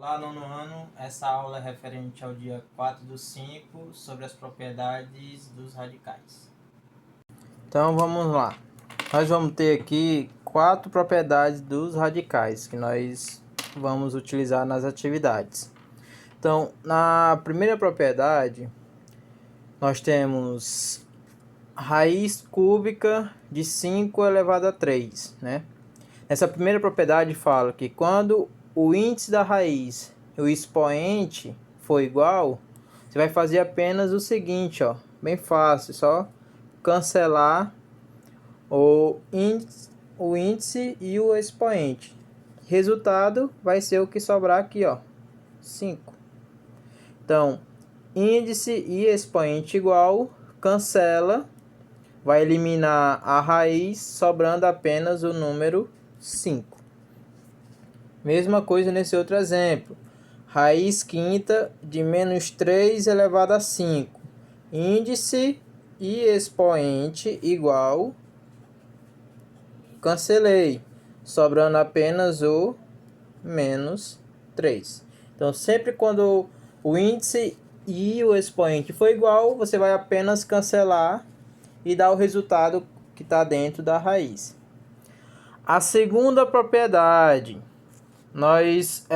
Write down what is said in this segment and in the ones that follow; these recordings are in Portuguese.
Olá, nono ano. Essa aula é referente ao dia 4/5 sobre as propriedades dos radicais. Então vamos lá. Nós vamos ter aqui 4 propriedades dos radicais que nós vamos utilizar nas atividades. Então, na primeira propriedade, nós temos raiz cúbica de 5 elevado a 3, né? Essa primeira propriedade fala que quando o índice da raiz e o expoente for igual, você vai fazer apenas o seguinte, ó, bem fácil, só cancelar o índice e o expoente. Resultado vai ser o que sobrar aqui, ó, 5. Então, índice e expoente igual, cancela, vai eliminar a raiz, sobrando apenas o número 5. Mesma coisa nesse outro exemplo. Raiz quinta de menos 3 elevado a 5. Índice e expoente igual. Cancelei. Sobrando apenas o menos 3. Então, sempre quando o índice e o expoente for igual, você vai apenas cancelar e dar o resultado que está dentro da raiz. A segunda propriedade, nós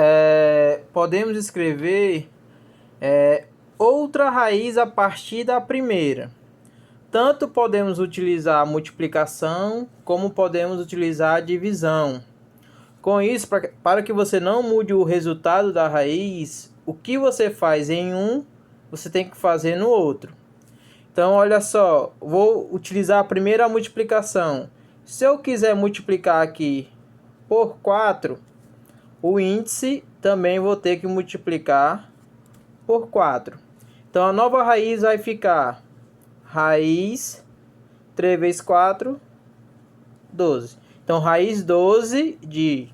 podemos escrever outra raiz a partir da primeira. Tanto podemos utilizar a multiplicação, como podemos utilizar a divisão. Com isso, para que você não mude o resultado da raiz, o que você faz em um, você tem que fazer no outro. Então, olha só, vou utilizar a primeira multiplicação. Se eu quiser multiplicar aqui por 4, o índice também vou ter que multiplicar por 4. Então, a nova raiz vai ficar raiz 3 vezes 4, 12. Então, raiz 12 de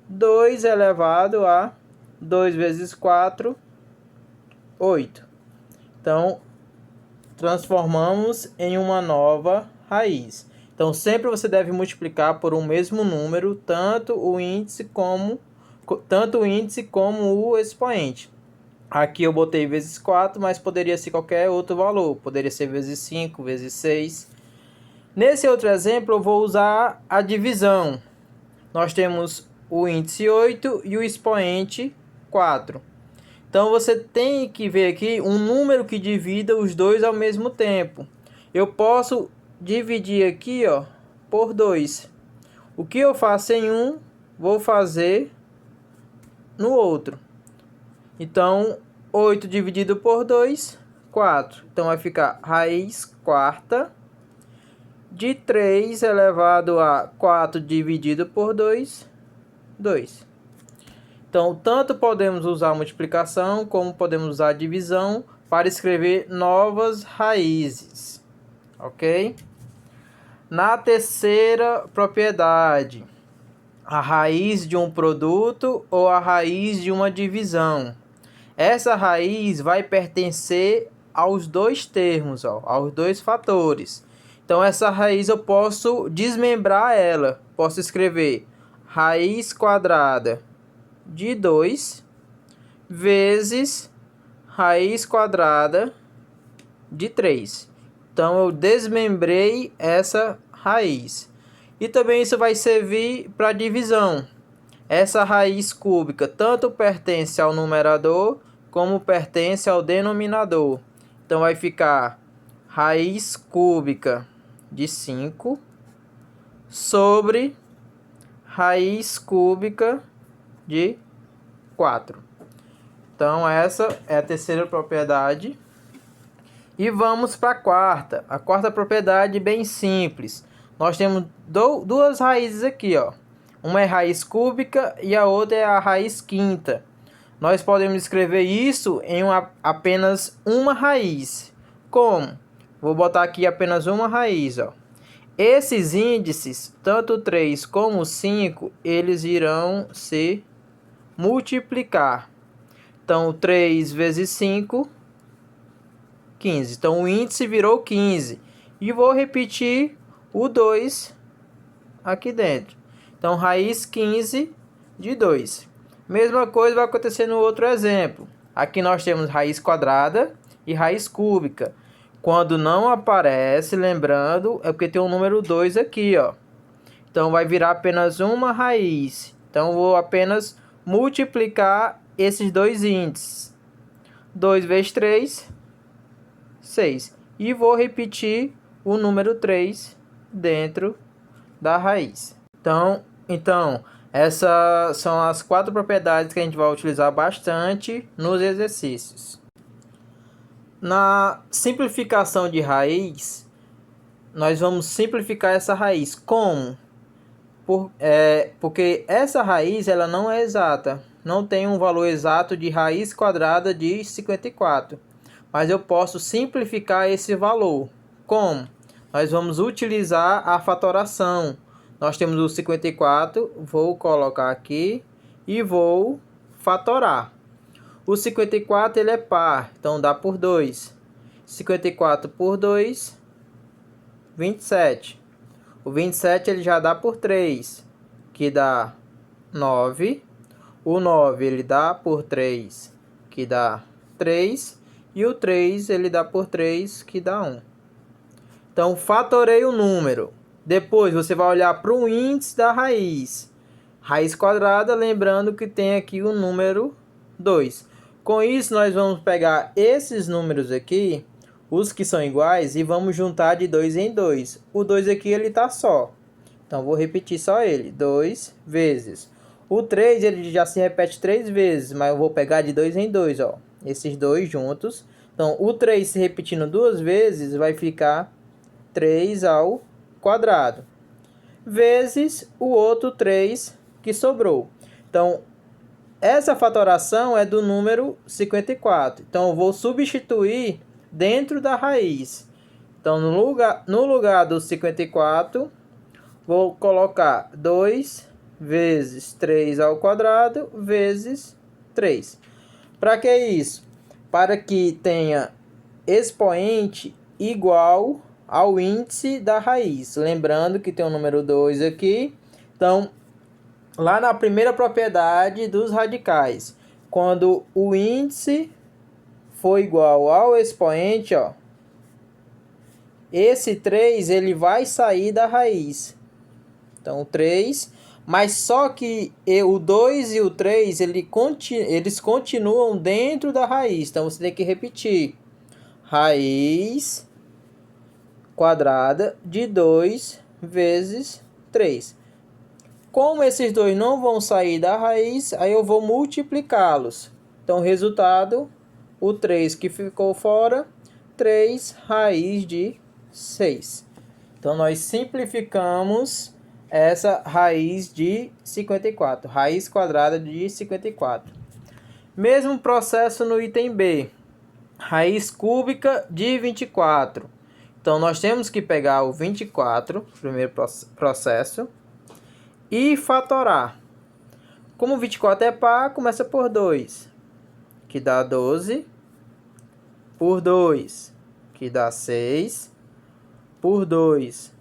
2 elevado a 2 vezes 4, 8. Então, transformamos em uma nova raiz. Então, sempre você deve multiplicar por um mesmo número, tanto o índice como o expoente. Aqui eu botei vezes 4, mas poderia ser qualquer outro valor. Poderia ser vezes 5, vezes 6. Nesse outro exemplo, eu vou usar a divisão. Nós temos o índice 8 e o expoente 4. Então, você tem que ver aqui um número que divida os dois ao mesmo tempo. Eu posso dividir aqui, ó, por 2. O que eu faço em um, vou fazer no outro. Então, 8 dividido por 2, 4. Então, vai ficar raiz quarta de 3 elevado a 4 dividido por 2, 2. Então, tanto podemos usar a multiplicação, como podemos usar a divisão para escrever novas raízes. Ok? Na terceira propriedade, a raiz de um produto ou a raiz de uma divisão. Essa raiz vai pertencer aos dois termos, ó, aos dois fatores. Então, essa raiz eu posso desmembrar ela. Posso escrever raiz quadrada de 2 vezes raiz quadrada de 3. Então, eu desmembrei essa raiz. E também isso vai servir para divisão. Essa raiz cúbica tanto pertence ao numerador como pertence ao denominador. Então, vai ficar raiz cúbica de 5 sobre raiz cúbica de 4. Então, essa é a terceira propriedade. E vamos para a quarta. A quarta propriedade bem simples. Nós temos duas raízes aqui, ó. Uma é raiz cúbica e a outra é a raiz quinta. Nós podemos escrever isso em apenas uma raiz. Como? Vou botar aqui apenas uma raiz, ó. Esses índices, tanto o 3 como o 5, eles irão se multiplicar. Então, 3 vezes 5, 15. Então, o índice virou 15. E vou repetir o 2 aqui dentro. Então, raiz 15 de 2. Mesma coisa vai acontecer no outro exemplo. Aqui nós temos raiz quadrada e raiz cúbica. Quando não aparece, lembrando, é porque tem o número 2 aqui, ó. Então vai virar apenas uma raiz. Então eu vou apenas multiplicar esses dois índices. 2 vezes 3, 6. E vou repetir o número 3 dentro da raiz. Então, essas são as 4 propriedades que a gente vai utilizar bastante nos exercícios. Na simplificação de raiz, nós vamos simplificar essa raiz. Como? Porque essa raiz ela não é exata. Não tem um valor exato de raiz quadrada de 54. Mas eu posso simplificar esse valor. Como? Nós vamos utilizar a fatoração. Nós temos o 54, vou colocar aqui e vou fatorar. O 54 ele é par, então dá por 2. 54 por 2, 27. O 27 ele já dá por 3, que dá 9. O 9 ele dá por 3, que dá 3. E o 3 ele dá por 3, que dá 1. Então, fatorei o número. Depois, você vai olhar para o índice da raiz. Raiz quadrada, lembrando que tem aqui o número 2. Com isso, nós vamos pegar esses números aqui, os que são iguais, e vamos juntar de 2 em 2. O 2 aqui, ele está só. Então, vou repetir só ele. 2 vezes. O 3, ele já se repete 3 vezes, mas eu vou pegar de 2 em 2, ó. Esses dois juntos. Então, o 3 se repetindo 2 vezes, vai ficar 3 ao quadrado, vezes o outro 3 que sobrou. Então, essa fatoração é do número 54. Então, eu vou substituir dentro da raiz. Então, no lugar do 54, vou colocar 2 vezes 3 ao quadrado, vezes 3. Para que isso? Para que tenha expoente igual ao índice da raiz. Lembrando que tem o número 2 aqui. Então, lá na primeira propriedade dos radicais, quando o índice for igual ao expoente, ó, esse 3 ele vai sair da raiz. Então, o 3, mas só que o 2 e o 3 eles continuam dentro da raiz. Então, você tem que repetir. Raiz quadrada de 2 vezes 3. Como esses dois não vão sair da raiz, aí eu vou multiplicá-los. Então, resultado, o 3 que ficou fora, 3 raiz de 6. Então, nós simplificamos essa raiz de 54. Raiz quadrada de 54. Mesmo processo no item B. Raiz cúbica de 24. Então, nós temos que pegar o 24, primeiro processo, e fatorar. Como o 24 é par, começa por 2, que dá 12, por 2, que dá 6, por 2,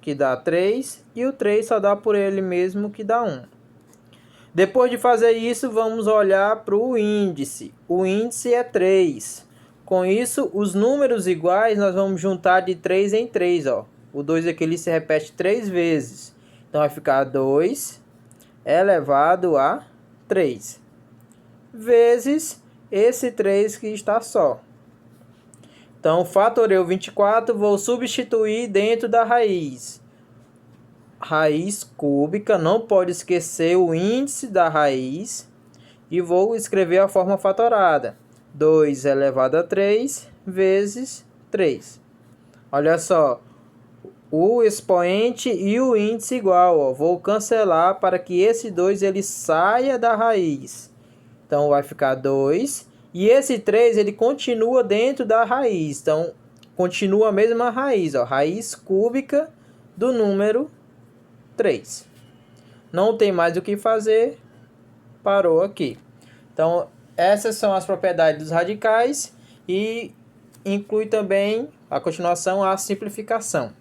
que dá 3, e o 3 só dá por ele mesmo, que dá 1. Depois de fazer isso, vamos olhar para o índice. O índice é 3. Com isso, os números iguais nós vamos juntar de 3 em 3, ó. O 2 aqui ele se repete 3 vezes. Então, vai ficar 2 elevado a 3. Vezes esse 3 que está só. Então, fatorei o 24, vou substituir dentro da raiz. Raiz cúbica, não pode esquecer o índice da raiz. E vou escrever a forma fatorada. 2 elevado a 3 vezes 3. Olha só, o expoente e o índice igual, ó. Vou cancelar para que esse 2 ele saia da raiz. Então, vai ficar 2. E esse 3 ele continua dentro da raiz. Então, continua a mesma raiz, ó. Raiz cúbica do número 3. Não tem mais o que fazer. Parou aqui. Então, essas são as propriedades dos radicais e inclui também, a continuação, a simplificação.